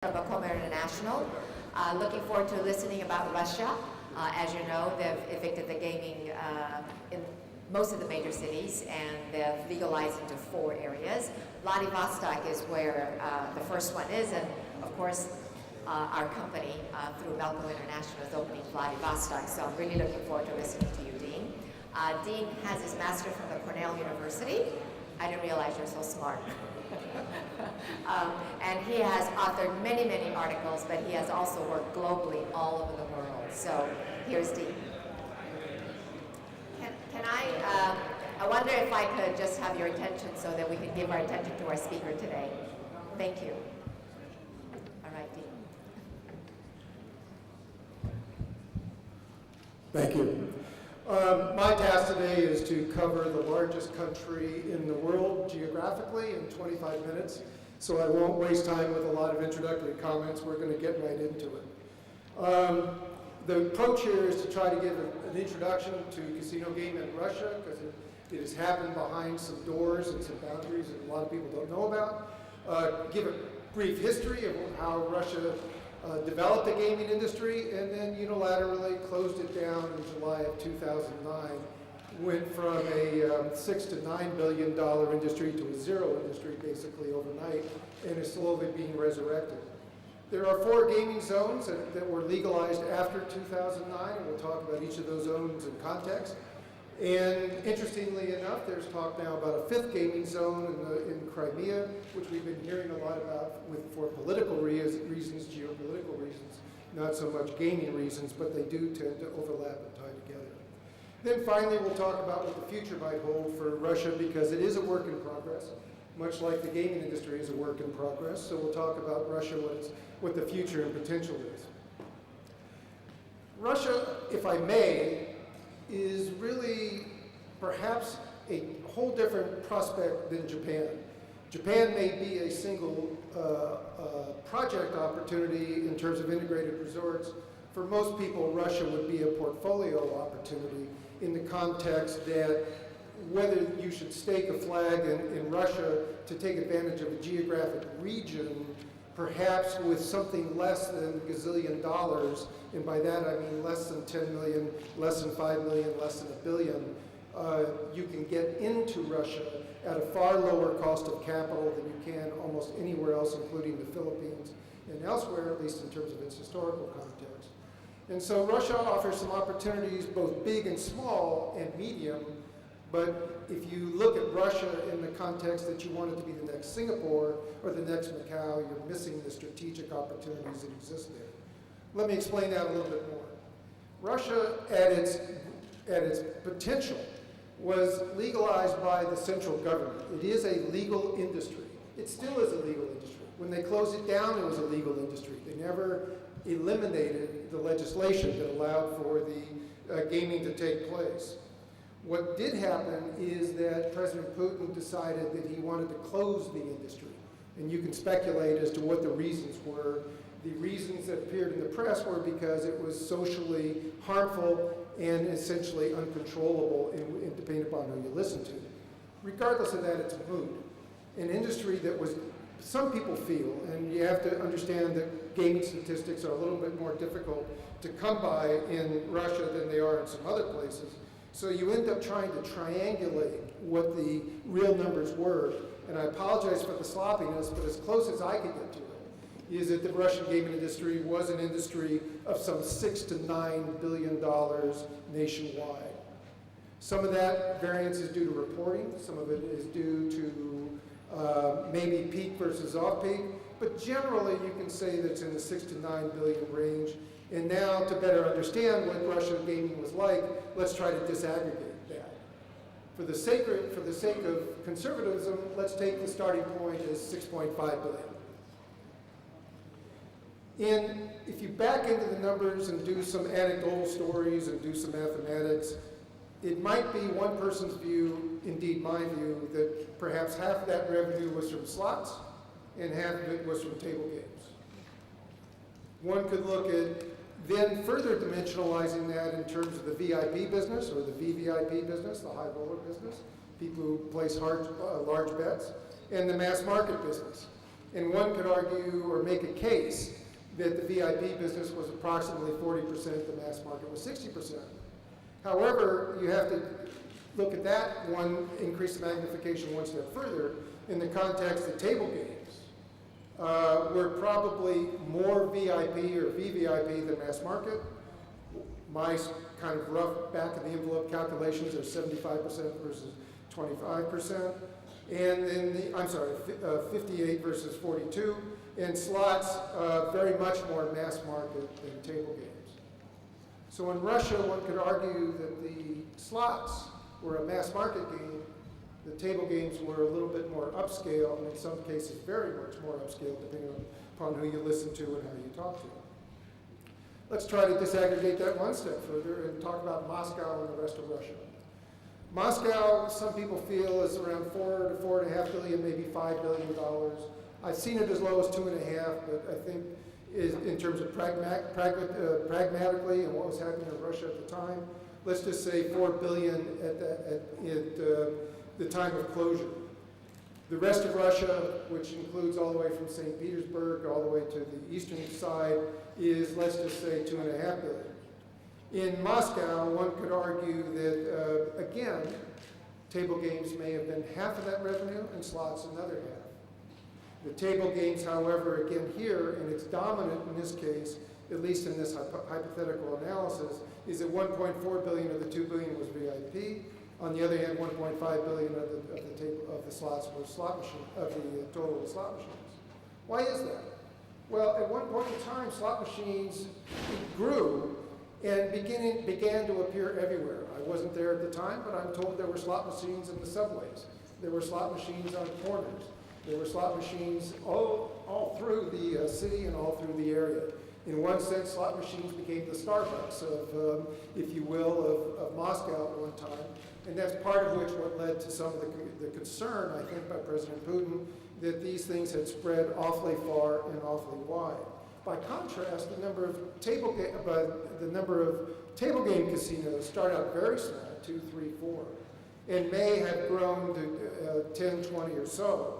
From Belcoma International. Looking forward to listening about Russia. As you know, they've evicted the gaming in most of the major cities, and they've legalized into 4 areas. Vladivostok is where the first one is, and of course, our company through Belcoma International is opening Vladivostok, so I'm really looking forward to listening to you, Dean. Dean has his master's from the Cornell University. I didn't realize you're so smart. And he has authored many, many articles, but he has also worked globally all over the world. So here's Dean. Can I wonder if I could just have your attention so that we can give our attention to our speaker today. Thank you. All right, Dean. Thank you. My task today is to cover the largest country in the world geographically in 25 minutes, so I won't waste time with a lot of introductory comments. We're going to get right into it. The approach here is to try to give an introduction to casino gaming in Russia, because it has happened behind some doors and some boundaries that a lot of people don't know about. Give a brief history of how Russia developed the gaming industry, and then unilaterally closed it down in July of 2009. Went from a $6 to $9 billion industry to a zero industry basically overnight, and is slowly being resurrected. There are 4 gaming zones that were legalized after 2009, and we'll talk about each of those zones in context. And interestingly enough, there's talk now about a 5th gaming zone in Crimea, which we've been hearing a lot about for political reasons, geopolitical reasons, not so much gaming reasons, but they do tend to overlap and tie together. Then finally, we'll talk about what the future might hold for Russia, because it is a work in progress, much like the gaming industry is a work in progress. So we'll talk about Russia, what the future and potential is. Russia, if I may, is really perhaps a whole different prospect than Japan. Japan may be a single project opportunity in terms of integrated resorts. For most people, Russia would be a portfolio opportunity in the context that whether you should stake a flag in Russia to take advantage of a geographic region, perhaps with something less than a gazillion dollars, and by that I mean less than 10 million, less than 5 million, less than $1 billion, you can get into Russia at a far lower cost of capital than you can almost anywhere else, including the Philippines and elsewhere, at least in terms of its historical context. And so Russia offers some opportunities, both big and small and medium, but if you look at Russia in the context that you want it to be the next Singapore or the next Macau, you're missing the strategic opportunities that exist there. Let me explain that a little bit more. Russia, at its potential, was legalized by the central government. It is a legal industry. It still is a legal industry. When they closed it down, it was a legal industry. They never eliminated the legislation that allowed for the gaming to take place. What did happen is that President Putin decided that he wanted to close the industry. And you can speculate as to what the reasons were. The reasons that appeared in the press were because it was socially harmful and essentially uncontrollable, depending upon who you listen to. Regardless of that, it's moot. An industry that was, some people feel, and you have to understand that gaming statistics are a little bit more difficult to come by in Russia than they are in some other places. So you end up trying to triangulate what the real numbers were. And I apologize for the sloppiness, but as close as I could get to it, is that the Russian gaming industry was an industry of some $6 to $9 billion nationwide. Some of that variance is due to reporting. Some of it is due to maybe peak versus off-peak. But generally, you can say that it's in the 6 to 9 billion range. And now, to better understand what Russian gaming was like, let's try to disaggregate that. For the sake of conservatism, let's take the starting point as 6.5 billion. And if you back into the numbers and do some anecdotal stories and do some mathematics, it might be one person's view, indeed my view, that perhaps half of that revenue was from slots and half of it was from table games. One could look at then further dimensionalizing that in terms of the VIP business or the VVIP business, the high roller business, people who place large bets, and the mass market business. And one could argue or make a case that the VIP business was approximately 40%, the mass market was 60%. However, you have to look at that one, increase the magnification one step further in the context of table games. Were probably more VIP or VVIP than mass market. My kind of rough back of the envelope calculations are 75% versus 25. And in the, 58 versus 42. And slots, very much more mass market than table games. So in Russia, one could argue that the slots were a mass market game. The table games were a little bit more upscale, and in some cases very much more upscale, depending upon who you listen to and how you talk to. Let's try to disaggregate that one step further and talk about Moscow and the rest of Russia. Moscow, some people feel, is around $4 to $4.5 billion, maybe $5 billion. I've seen it as low as 2.5, but I think is in terms of pragmatically and what was happening in Russia at the time, let's just say $4 billion at the time of closure. The rest of Russia, which includes all the way from St. Petersburg all the way to the eastern side, is, let's just say, $2.5 billion. In Moscow, one could argue that, again, table games may have been half of that revenue and slots another half. The table games, however, again here, and it's dominant in this case, at least in this hypothetical analysis, is that 1.4 billion of the 2 billion was VIP. On the other hand, 1.5 billion of the slots were slot machine, of the total slot machines. Why is that? Well, at one point in time, slot machines grew and began to appear everywhere. I wasn't there at the time, but I'm told there were slot machines in the subways. There were slot machines on corners. There were slot machines all through the city and all through the area. In one sense, slot machines became the Starbucks of, if you will, of Moscow at one time. And that's part of what led to some of the concern, I think, by President Putin, that these things had spread awfully far and awfully wide. By contrast, the number of table game casinos start out very small, 2, 3, 4, and may have grown to 10, 20 or so.